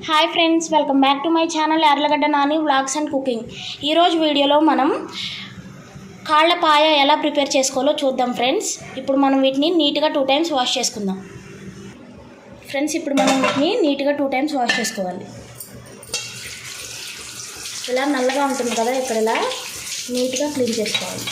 Hi friends, welcome back to my channel Yarlagadda Nani vlogs and cooking. ఈరోజు వీడియోలో మనం కాళ్ళ పాయ ఎలా ప్రిపేర్ చేసుకోవాలో చూద్దాం ఫ్రెండ్స్. ఇప్పుడు మనం వీటిని నీట్గా 2 times వాష్ చేసుకుందాం ఫ్రెండ్స్. ఇప్పుడు మనం వీటిని నీట్గా 2 times వాష్ చేసుకోవాలి. ఇలా నల్లగా ఉంటుంది కదా, ఇక్కడ ఇలా నీట్గా క్లీన్ చేసుకోవాలి.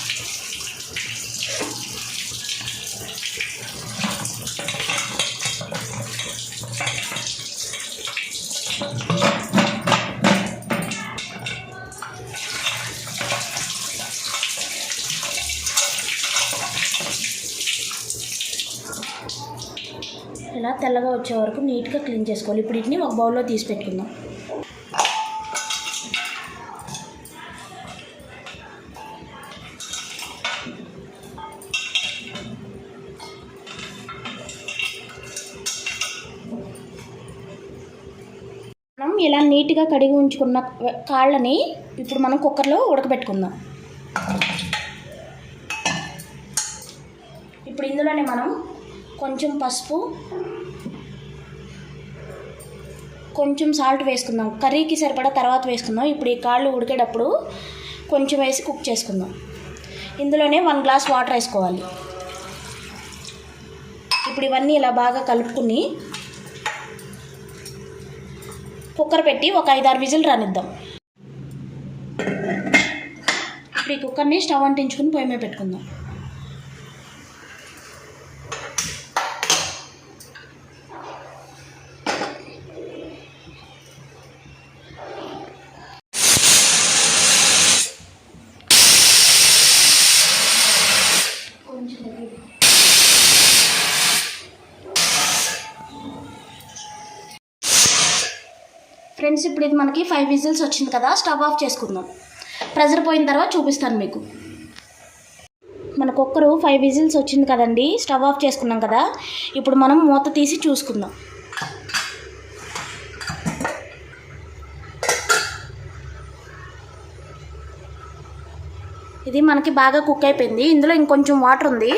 ఇలా తెల్లగా వచ్చే వరకు నీట్గా క్లీన్ చేసుకోవాలి. ఇప్పుడు వీటిని ఒక బౌల్లో తీసి పెట్టుకుందాం. మనం ఇలా నీట్గా కడిగి ఉంచుకున్న కాళ్ళని ఇప్పుడు మనం కుక్కర్లో ఉడకబెట్టుకుందాం. ఇప్పుడు ఇందులోనే మనం కొంచెం పసుపు, కొంచెం సాల్ట్ వేసుకుందాం. కర్రీకి సరిపడా తర్వాత వేసుకుందాం. ఇప్పుడు ఈ కాళ్ళు ఉడికేటప్పుడు కొంచెం వేసి కుక్ చేసుకుందాం. ఇందులోనే 1 glass వాటర్ వేసుకోవాలి. ఇప్పుడు ఇవన్నీ ఇలా బాగా కలుపుకుని కుక్కర్ పెట్టి ఒక 5-6 విజిల్ రానిద్దాం. ఇప్పుడు ఈ కుక్కర్ని స్టవ్ అంటించుకుని పొయ్యి మీద పెట్టుకుందాం. ఫ్రెండ్స్, ఇప్పుడు ఇది మనకి 5 విజిల్స్ వచ్చింది కదా, స్టవ్ ఆఫ్ చేసుకుందాం. ప్రెజర్ పోయిన తర్వాత చూపిస్తాను మీకు. మన కుక్కరు 5 విజిల్స్ వచ్చింది కదండి, స్టవ్ ఆఫ్ చేసుకున్నాం కదా. ఇప్పుడు మనం మూత తీసి చూసుకుందాం. ఇది మనకి బాగా కుక్ అయిపోయింది. ఇందులో ఇంకొంచెం వాటర్ ఉంది.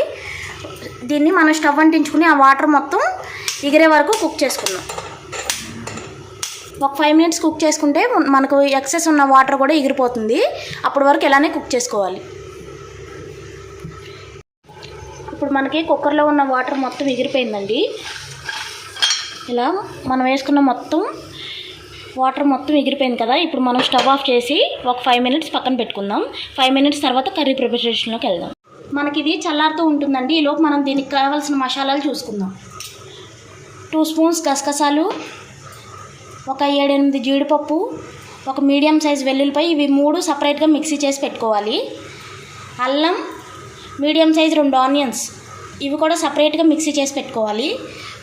దీన్ని మనం స్టవ్ అంటించుకుని ఆ వాటర్ మొత్తం ఎగిరే వరకు కుక్ చేసుకుందాం. ఒక 5 minutes కుక్ చేసుకుంటే మనకు ఎక్సెస్ ఉన్న వాటర్ కూడా ఎగిరిపోతుంది. అప్పటి వరకు ఇలానే కుక్ చేసుకోవాలి. ఇప్పుడు మనకి కుక్కర్లో ఉన్న వాటర్ మొత్తం ఎగిరిపోయిందండి. ఇలా మనం వేసుకున్న వాటర్ మొత్తం ఎగిరిపోయింది కదా. ఇప్పుడు మనం స్టవ్ ఆఫ్ చేసి ఒక 5 minutes పక్కన పెట్టుకుందాం. 5 minutes తర్వాత కర్రీ ప్రిపరేషన్లోకి వెళ్దాం. మనకి ఇది చల్లారుతూ ఉంటుందండి. ఈలోపు మనం దీనికి కావాల్సిన మసాలాలు చూసుకుందాం. 2 spoons గసగసాలు, ఒక 7-8 జీడిపప్పు, ఒక మీడియం సైజ్ వెల్లుల్లిపాయ, ఇవి 3 సపరేట్గా మిక్సీ చేసి పెట్టుకోవాలి. అల్లం, మీడియం సైజ్ 2 ఆనియన్స్, ఇవి కూడా సపరేట్గా మిక్సీ చేసి పెట్టుకోవాలి.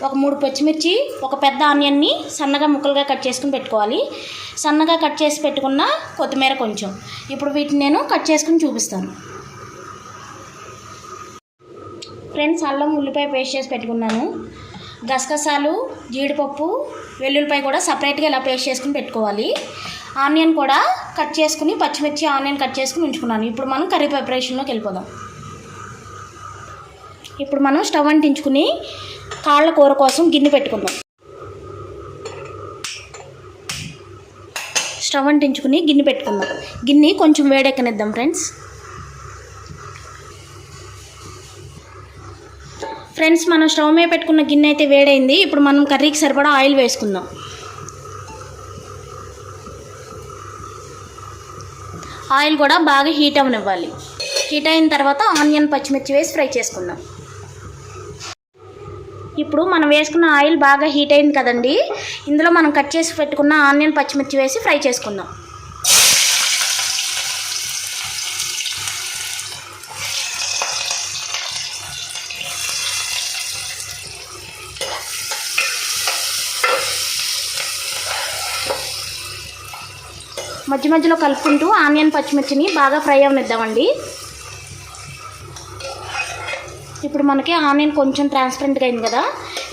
ఒక 3 పచ్చిమిర్చి, ఒక పెద్ద ఆనియన్ని సన్నగా ముక్కలుగా కట్ చేసుకుని పెట్టుకోవాలి. సన్నగా కట్ చేసి పెట్టుకున్న కొత్తిమీర కొంచెం. ఇప్పుడు వీటిని నేను కట్ చేసుకుని చూపిస్తాను. ఫ్రెండ్స్, అల్లం ఉల్లిపాయ పేస్ట్ చేసి పెట్టుకున్నాను. గసగసాలు, జీడిపప్పు, వెల్లుల్లిపాయ కూడా సపరేట్గా ఇలా పేస్ట్ చేసుకుని పెట్టుకోవాలి. ఆనియన్ కూడా కట్ చేసుకుని, పచ్చిమిర్చి ఆనియన్ కట్ చేసుకుని ఉంచుకున్నాను. ఇప్పుడు మనం కర్రీ ప్రిపరేషన్లోకి వెళ్ళిపోదాం. ఇప్పుడు మనం స్టవ్ అంటించుకుని కాళ్ళ కూర కోసం గిన్నె పెట్టుకుందాం. స్టవ్ అంటించుకుని గిన్నె పెట్టుకుందాం. గిన్నె కొంచెం వేడెక్కనిద్దాం ఫ్రెండ్స్. మనం స్టవ్ మీద పెట్టుకున్న గిన్నె అయితే వేడైంది. ఇప్పుడు మనం కర్రీకి సరిపడా ఆయిల్ వేసుకుందాం. ఆయిల్ కూడా బాగా హీట్ అవ్వనివ్వాలి. హీట్ అయిన తర్వాత ఆనియన్, పచ్చిమిర్చి వేసి ఫ్రై చేసుకుందాం. ఇప్పుడు మనం వేసుకున్న ఆయిల్ బాగా హీట్ అయింది కదండి. ఇందులో మనం కట్ చేసి పెట్టుకున్న ఆనియన్, పచ్చిమిర్చి వేసి ఫ్రై చేసుకుందాం. మధ్య మధ్యలో కలుపుకుంటూ ఆనియన్, పచ్చిమిర్చిని బాగా ఫ్రై అవనిద్దామండి. ఇప్పుడు మనకి ఆనియన్ కొంచెం ట్రాన్స్పరెంట్గా అయింది కదా,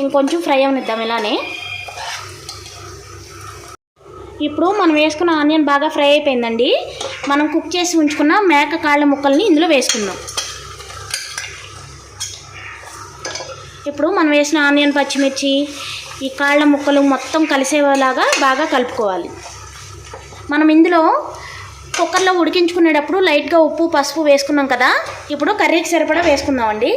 ఇంకొంచెం ఫ్రై అవనిద్దాం ఇలానే. ఇప్పుడు మనం వేసుకున్న ఆనియన్ బాగా ఫ్రై అయిపోయిందండి. మనం కుక్ చేసి ఉంచుకున్న మేక కాళ్ళ ముక్కల్ని ఇందులో వేసుకుందాం. ఇప్పుడు మనం వేసిన ఆనియన్, పచ్చిమిర్చి ఈ కాళ్ళ ముక్కలు మొత్తం కలిసేలాగా బాగా కలుపుకోవాలి. మనం ఇందులో కుక్కర్లో ఉడికించుకునేటప్పుడు లైట్గా ఉప్పు పసుపు వేసుకున్నాం కదా, ఇప్పుడు కర్రీకి సరిపడా వేసుకుందామండి.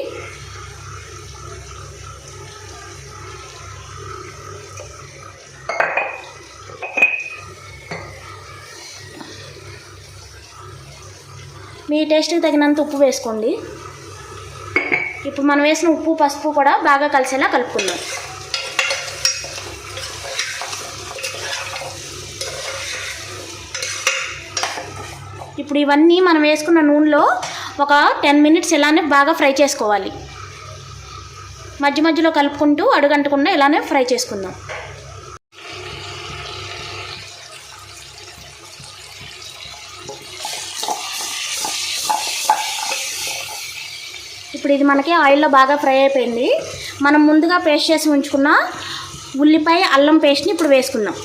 మీ టేస్ట్కి తగినంత ఉప్పు వేసుకోండి. ఇప్పుడు మనం వేసిన ఉప్పు పసుపు కూడా బాగా కలిసేలా కలుపుకుందాం. ఇప్పుడు ఇవన్నీ మనం వేసుకున్న నూనెలో ఒక 10 మినిట్స్ ఇలానే బాగా ఫ్రై చేసుకోవాలి. మధ్య మధ్యలో కలుపుకుంటూ అడుగంటకుండా ఇలానే ఫ్రై చేసుకుందాం. ఇప్పుడు ఇది మనకి ఆయిల్లో బాగా ఫ్రై అయిపోయింది. మనం ముందుగా పేస్ట్ చేసి ఉంచుకున్న ఉల్లిపాయ అల్లం పేస్ట్ని ఇప్పుడు వేసుకుందాం.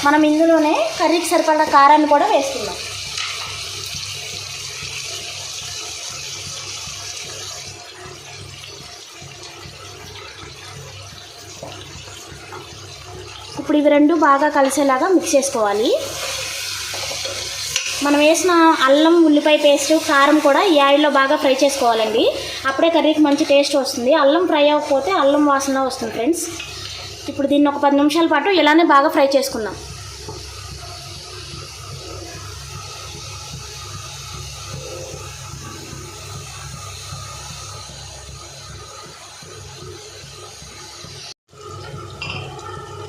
మనం ఇందులోనే కర్రీకి సరిపడా కారాన్ని కూడా వేసుకుందాం. ఇప్పుడు ఇవి రెండు బాగా కలిసేలాగా మిక్స్ చేసుకోవాలి. మనం వేసిన అల్లం ఉల్లిపాయ పేస్ట్ కారం కూడా ఈ ఆయిల్లో బాగా ఫ్రై చేసుకోవాలండి. అప్పుడే కర్రీకి మంచి టేస్ట్ వస్తుంది. అల్లం ఫ్రై అవ్వకపోతే అల్లం వాసన వస్తుంది ఫ్రెండ్స్. ఇప్పుడు దీన్ని ఒక 10 నిమిషాల పాటు ఇలానే బాగా ఫ్రై చేసుకుందాం.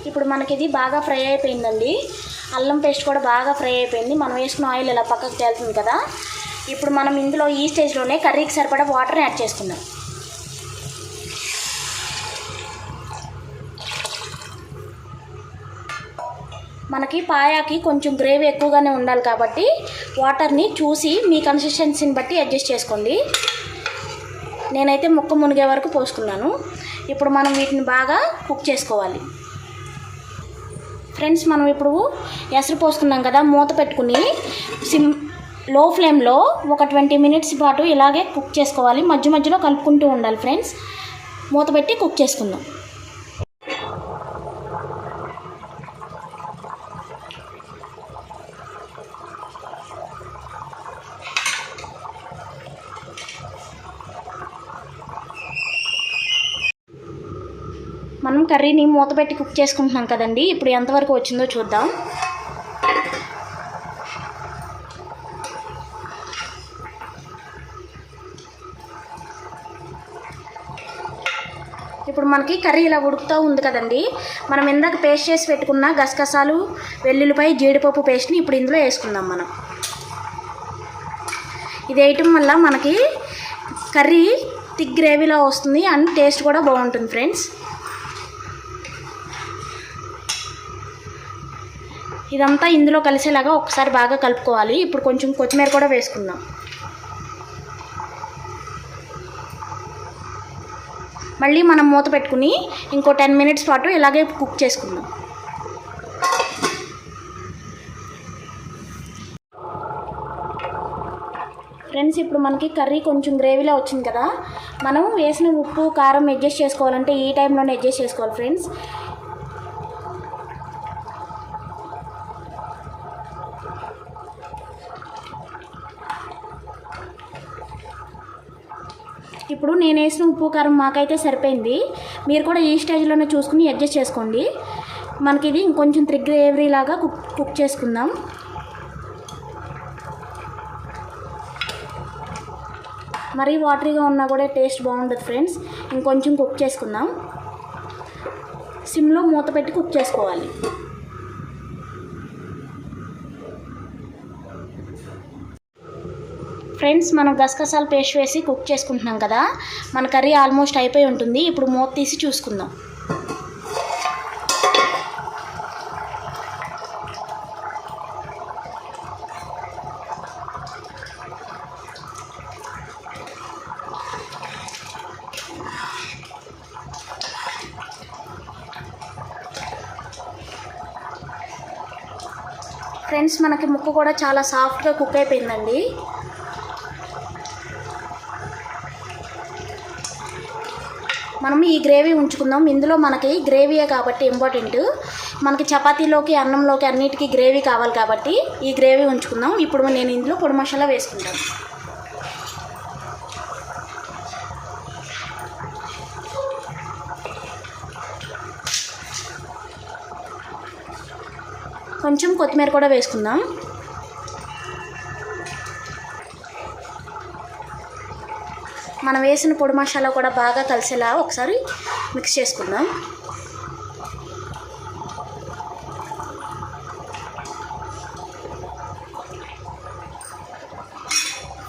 ఇప్పుడు మనకి ఇది బాగా ఫ్రై అయిపోయిందండి. అల్లం పేస్ట్ కూడా బాగా ఫ్రై అయిపోయింది. మనం వేసుకున్న ఆయిల్ ఇలా పక్కకు తేలుతుంది కదా. ఇప్పుడు మనం ఇందులో ఈ స్టేజ్లోనే కర్రీకి సరిపడా వాటర్ని యాడ్ చేసుకుందాం. మనకి పాయాకి కొంచెం గ్రేవీ ఎక్కువగానే ఉండాలి కాబట్టి వాటర్ని చూసి మీ కన్సిస్టెన్సీని బట్టి అడ్జస్ట్ చేసుకోండి. నేనైతే ముక్క మునిగే వరకు పోసుకున్నాను. ఇప్పుడు మనం వీటిని బాగా కుక్ చేసుకోవాలి. ఫ్రెండ్స్, మనం ఇప్పుడు ఎసరు పోసుకున్నాం కదా, మూత పెట్టుకుని లో ఫ్లేమ్లో ఒక 20 మినిట్స్ పాటు ఇలాగే కుక్ చేసుకోవాలి. మధ్య మధ్యలో కలుపుకుంటూ ఉండాలి ఫ్రెండ్స్. మూత పెట్టి కుక్ చేసుకుందాం. మనం కర్రీని మూత పెట్టి కుక్ చేసుకుంటున్నాం కదండి. ఇప్పుడు ఎంతవరకు వచ్చిందో చూద్దాం. ఇప్పుడు మనకి కర్రీ ఇలా ఉడుకుతూ ఉంది కదండి. మనం ఇందాక పేస్ట్ చేసి పెట్టుకున్న గసగసాలు వెల్లుల్లిపాయ జీడిపప్పు పేస్ట్ని ఇప్పుడు ఇందులో వేసుకుందాం. మనం ఇది వేయటం వల్ల మనకి కర్రీ థిక్ గ్రేవీలా వస్తుంది అండ్ టేస్ట్ కూడా బాగుంటుంది ఫ్రెండ్స్. ఇదంతా ఇందులో కలిసేలాగా ఒకసారి బాగా కలుపుకోవాలి. ఇప్పుడు కొంచెం కొత్తిమీర కూడా వేసుకుందాం. మళ్ళీ మనం మూత పెట్టుకుని ఇంకో 10 మినిట్స్ పాటు ఇలాగే కుక్ చేసుకుందాం. ఫ్రెండ్స్, ఇప్పుడు మనకి కర్రీ కొంచెం గ్రేవీలో వచ్చింది కదా. మనం వేసిన ఉప్పు కారం అడ్జస్ట్ చేసుకోవాలంటే ఈ టైంలోనే అడ్జస్ట్ చేసుకోవాలి ఫ్రెండ్స్. ఇప్పుడు నేను వేసిన ఉప్పు కారం మాకైతే సరిపోయింది. మీరు కూడా ఈ స్టేజ్లోనే చూసుకుని అడ్జస్ట్ చేసుకోండి. మనకి ఇది ఇంకొంచెం థిక్ గ్రేవీ లాగా కుక్ చేసుకుందాం. మరీ వాటరీగా ఉన్నా కూడా టేస్ట్ బాగుంటుంది ఫ్రెండ్స్. ఇంకొంచెం కుక్ చేసుకుందాం. సిమ్లో మూత పెట్టి కుక్ చేసుకోవాలి. ఫ్రెండ్స్, మనం గసగసాల పేస్ట్ వేసి కుక్ చేసుకుంటున్నాం కదా. మన కర్రీ ఆల్మోస్ట్ అయిపోయి ఉంటుంది. ఇప్పుడు మూత తీసి చూసుకుందాం. ఫ్రెండ్స్, మనకి ముక్క కూడా చాలా సాఫ్ట్గా కుక్ అయిపోయిందండి. మనం ఈ గ్రేవీ ఉంచుకుందాం. ఇందులో మనకి గ్రేవీయే కాబట్టి ఇంపార్టెంట్, మనకి చపాతీలోకి అన్నంలోకి అన్నిటికీ గ్రేవీ కావాలి కాబట్టి ఈ గ్రేవీ ఉంచుకుందాం. ఇప్పుడు నేను ఇందులో పొడి మసాలా వేసుకుంటాను. కొంచెం కొత్తిమీర కూడా వేసుకుందాం. మనం వేసిన పొడి మసాలా కూడా బాగా కలిసేలా ఒకసారి మిక్స్ చేసుకుందాం.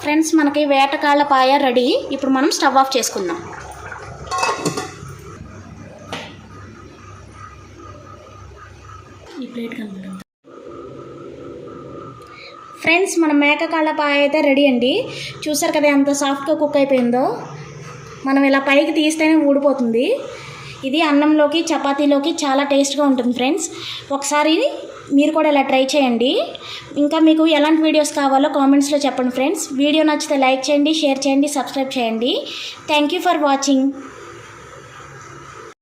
ఫ్రెండ్స్, మనకి వేటకాళ్ళ పాయ రెడీ. ఇప్పుడు మనం స్టవ్ ఆఫ్ చేసుకుందాం. ఈ ప్లేట్ కలపడం. ఫ్రెండ్స్, మన మేకకాళ్ళ పాయ అయితే రెడీ అండి. చూసారు కదా ఎంత సాఫ్ట్గా కుక్ అయిపోయిందో. మనం ఇలా పైకి తీస్తేనే ఊడిపోతుంది. ఇది అన్నంలోకి చపాతీలోకి చాలా టేస్ట్గా ఉంటుంది ఫ్రెండ్స్. ఒకసారి మీరు కూడా ఇలా ట్రై చేయండి. ఇంకా మీకు ఎలాంటి వీడియోస్ కావాలో కామెంట్స్లో చెప్పండి ఫ్రెండ్స్. వీడియో నచ్చితే లైక్ చేయండి, షేర్ చేయండి, సబ్స్క్రైబ్ చేయండి. Thank you for watching.